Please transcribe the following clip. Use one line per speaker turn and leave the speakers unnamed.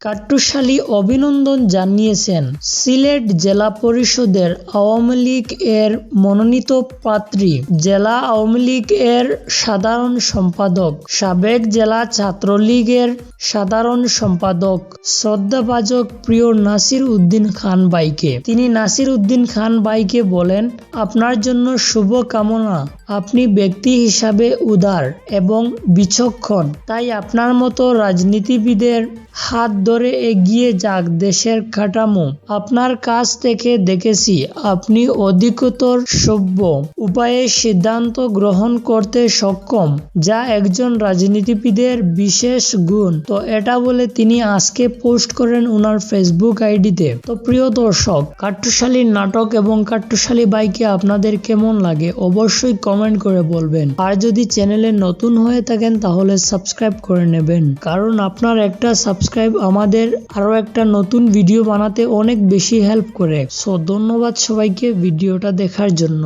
কাট্টুশালী অভিনন্দন জানিয়েছেন সিলেট জেলা পরিষদের আওয়ামী লীগ এর মনোনীত প্রার্থী, জেলা আওয়ামী লীগ এর সাধারণ সম্পাদক, সাবেক জেলা ছাত্রলীগের সাধারণ সম্পাদক শ্রদ্ধাভাজন প্রিয় নাসির উদ্দিন খান ভাইকে। তিনি নাসির উদ্দিন খান ভাইকে বলেন, আপনার জন্য শুভ কামনা। আপনি ব্যক্তি হিসাবে উদার এবং বিচক্ষণ, তাই আপনার মতো রাজনীতিবিদের হাত ধরে এগিয়ে যাক দেশের কাঠামো। আপনার কাছ থেকে দেখেছি আপনি অধিকতর সভ্য উপায়ে সিদ্ধান্ত গ্রহণ করতে সক্ষম, যা একজন রাজনীতিবিদের বিশেষ গুণ। তো এটা বলে তিনি আজকে পোস্ট করেন ওনার ফেসবুক আইডিতে। তো প্রিয় দর্শক, কাট্টুশালীর নাটক এবং কাট্টুশালী ভাইকে আপনাদের কেমন লাগে অবশ্যই কমেন্ট করে বলবেন। আর যদি চ্যানেলে নতুন হয়ে থাকেন তাহলে সাবস্ক্রাইব করে নেবেন, কারণ আপনার একটা সাবস্ক্রাইব আমাদের আরো একটা নতুন ভিডিও বানাতে অনেক বেশি হেল্প করে। সো ধন্যবাদ সবাইকে ভিডিওটা দেখার জন্য।